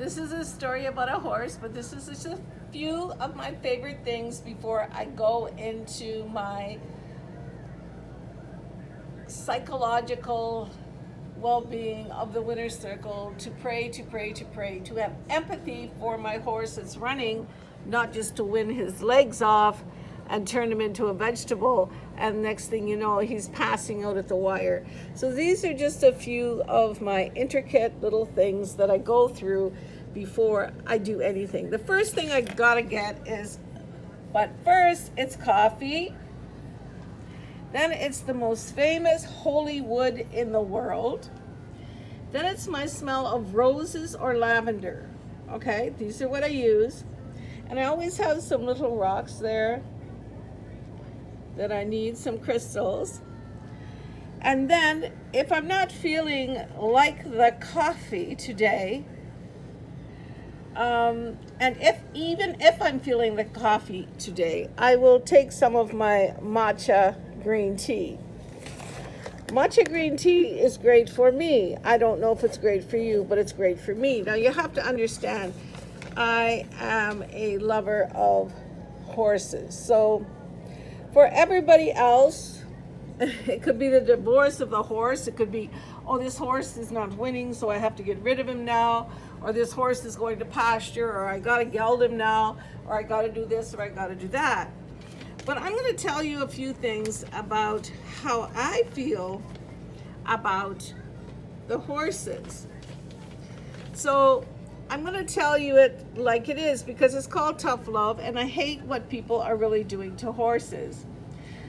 This is a story about a horse, but this is just a few of my favorite things before I go into my psychological well-being of the winner's circle, to pray, to have empathy for my horse that's running, not just to win his legs off and turn him into a vegetable, and next thing you know, he's passing out at the wire. So these are just a few of my intricate little things that I go through before I do anything. The first thing I gotta get is, but first, it's coffee. Then it's the most famous holy wood in the world. Then it's my smell of roses or lavender. Okay, these are what I use. And I always have some little rocks there that I need, some crystals. And then if I'm not feeling like the coffee today, and even if I'm feeling the coffee today, I will take some of my matcha green tea. Matcha green tea is great for me. I don't know if it's great for you, but it's great for me. Now you have to understand, I am a lover of horses. So for everybody else, it could be the divorce of the horse. It could be, oh, this horse is not winning, so I have to get rid of him now. Or this horse is going to pasture, or I gotta geld him now, or I gotta do this, or I gotta do that. But I'm gonna tell you a few things about how I feel about the horses. So I'm gonna tell you it like it is, because it's called tough love, and I hate what people are really doing to horses.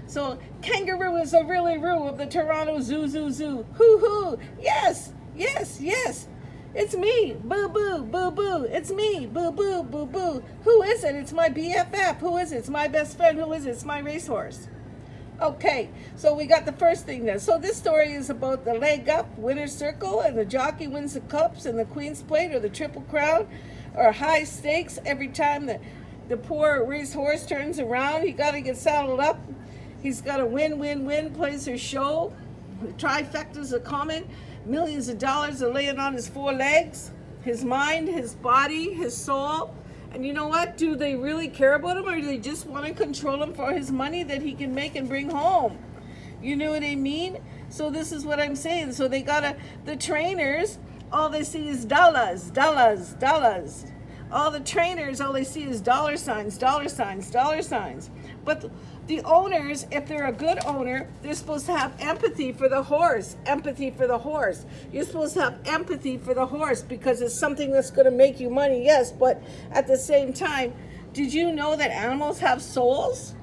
So kangaroo is a really roo of the Toronto Zoo, hoo hoo, yes, yes, yes. It's me, boo boo, boo boo. It's me, boo boo, boo boo. Who is it? It's my BFF. Who is it? It's my best friend. Who is it? It's my racehorse. Okay, so we got the first thing there. So this story is about the leg up, winner's circle, and the jockey wins the cups and the Queen's Plate or the Triple Crown or high stakes. Every time the poor racehorse turns around, he got to get saddled up. He's got to win, plays her show. The trifectas are common. Millions of dollars are laying on his four legs, his mind, his body, his soul. And you know what? Do they really care about him, or do they just want to control him for his money that he can make and bring home? You know what I mean? So this is what I'm saying. So they got the trainers, all they see is dollars, dollars, dollars. All the trainers, all they see is dollar signs, dollar signs, dollar signs. But the owners, if they're a good owner, they're supposed to have empathy for the horse. Empathy for the horse. You're supposed to have empathy for the horse because it's something that's going to make you money, yes, but at the same time, did you know that animals have souls?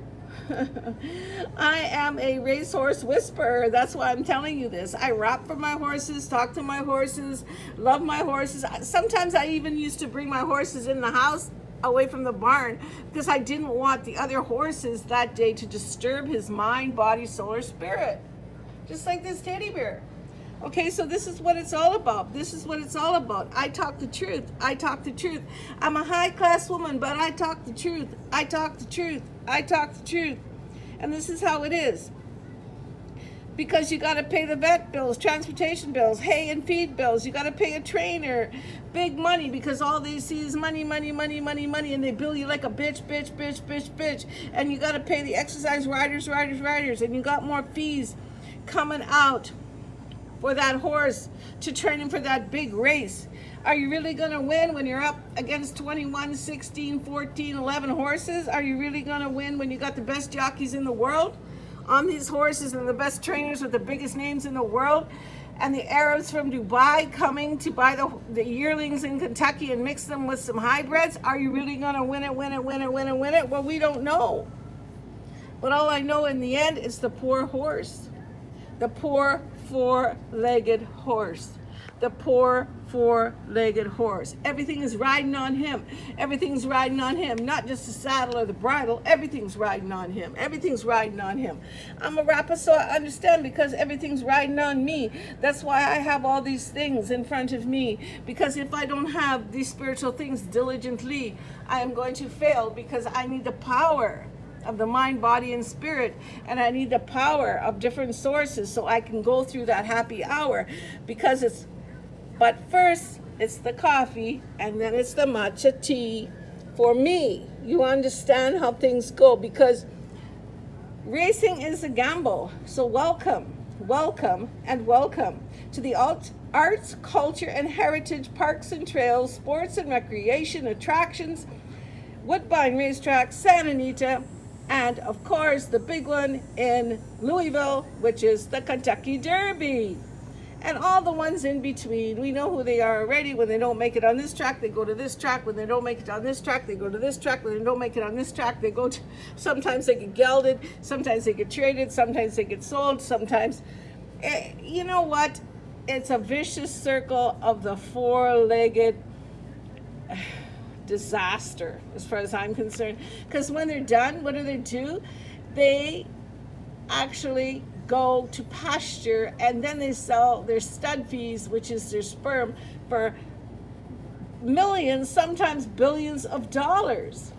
I am a racehorse whisperer. That's why I'm telling you this. I rap for my horses, talk to my horses, love my horses. Sometimes I even used to bring my horses in the house away from the barn because I didn't want the other horses that day to disturb his mind, body, soul, or spirit. Just like this teddy bear. Okay, so this is what it's all about. This is what it's all about. I talk the truth. I talk the truth. I'm a high-class woman, but I talk the truth. I talk the truth. I talk the truth. And this is how it is. Because you got to pay the vet bills, transportation bills, hay and feed bills. You got to pay a trainer, big money, because all they see is money, money, money, money, money, and they bill you like a bitch, bitch, bitch, bitch, bitch. And you got to pay the exercise riders, and you got more fees coming out for that horse to train him for that big race. Are you really going to win when you're up against 21, 16, 14, 11 horses? Are you really going to win when you got the best jockeys in the world on these horses and the best trainers with the biggest names in the world, and the Arabs from Dubai coming to buy the yearlings in Kentucky and mix them with some hybrids? Are you really going to win it? Well, we don't know. But all I know in the end is the poor horse. The poor four-legged horse. The poor four-legged horse. Everything is riding on him. Everything's riding on him. Not just the saddle or the bridle. Everything's riding on him. Everything's riding on him. I'm a rapper, so I understand, because everything's riding on me. That's why I have all these things in front of me. Because if I don't have these spiritual things diligently, I am going to fail, because I need the power of the mind, body, and spirit, and I need the power of different sources so I can go through that happy hour, because it's, but first it's the coffee, and then it's the matcha tea for me. You understand how things go, because racing is a gamble. So welcome, welcome, and welcome to the arts, culture, and heritage, parks and trails, sports and recreation, attractions, Woodbine Racetrack, Santa Anita, and of course the big one in Louisville, which is the Kentucky Derby. And all the ones in between, we know who they are already. When they don't make it on this track, they go to this track. When they don't make it on this track, they go to this track. When they don't make it on this track, they go to, sometimes they get gelded, sometimes they get traded, sometimes they get sold, sometimes, you know what? It's a vicious circle of the four-legged disaster, as far as I'm concerned. Because when they're done, what do? They actually go to pasture, and then they sell their stud fees, which is their sperm, for millions, sometimes billions of dollars.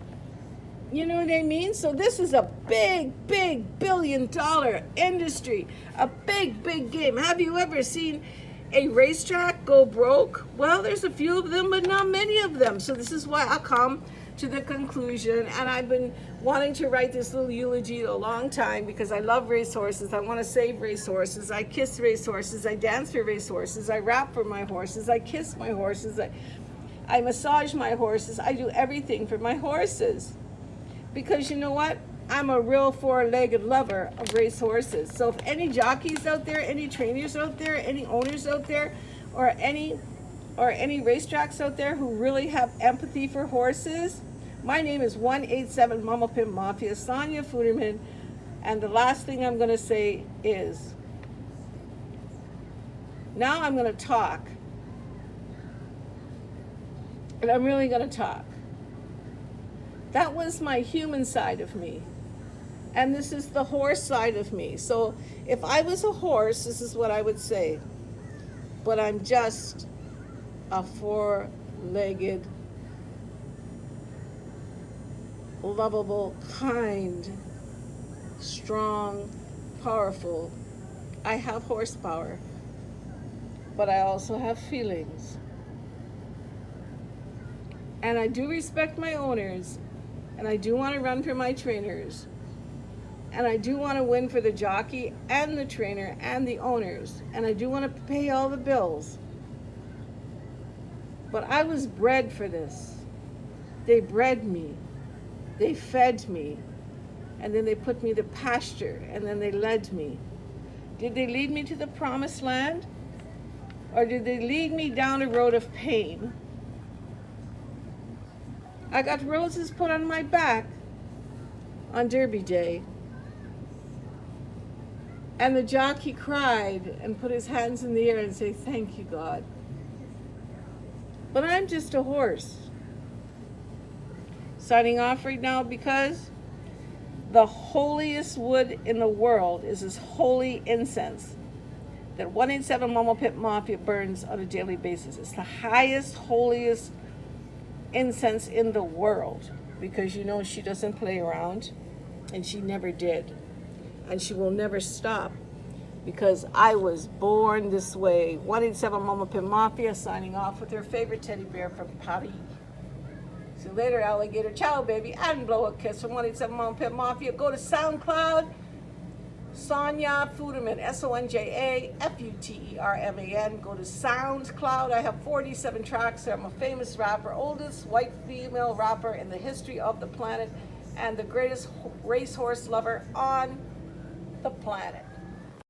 You know what I mean? So this is a big, big billion-dollar industry, a big, big game. Have you ever seen a racetrack go broke? Well, there's a few of them, but not many of them. So this is why I come to the conclusion, and I've been wanting to write this little eulogy a long time, because I love racehorses. I want to save racehorses. I kiss racehorses. I dance for racehorses. I rap for my horses. I kiss my horses. I massage my horses. I do everything for my horses, because you know what? I'm a real four-legged lover of racehorses. So if any jockeys out there, any trainers out there, any owners out there, or any racetracks out there who really have empathy for horses, my name is 187 Mama Pimp Mafia, Sonia Fuderman. And the last thing I'm going to say is, now I'm going to talk. And I'm really going to talk. That was my human side of me. And this is the horse side of me. So if I was a horse, this is what I would say. But I'm just a four-legged, lovable, kind, strong, powerful. I have horsepower, but I also have feelings. And I do respect my owners, and I do want to run for my trainers, and I do want to win for the jockey and the trainer and the owners, and I do want to pay all the bills. But I was bred for this. They bred me. They fed me. And then they put me to pasture, and then they led me. Did they lead me to the promised land? Or did they lead me down a road of pain? I got roses put on my back on Derby Day. And the jockey cried and put his hands in the air and said, "Thank you, God." But I'm just a horse. Signing off right now, because the holiest wood in the world is this holy incense that 187 Mama Pit Mafia burns on a daily basis. It's the highest, holiest incense in the world, because you know she doesn't play around, and she never did, and she will never stop, because I was born this way. 187 Mama Pit Mafia signing off with her favorite teddy bear from Paris. See you later, alligator. Ciao, baby. And blow a kiss from 187 Mama Pit Mafia. Go to SoundCloud, Sonia Fuderman, SonjaFuterman. Go to SoundCloud. I have 47 tracks. I'm a famous rapper, oldest white female rapper in the history of the planet, and the greatest racehorse lover on the planet.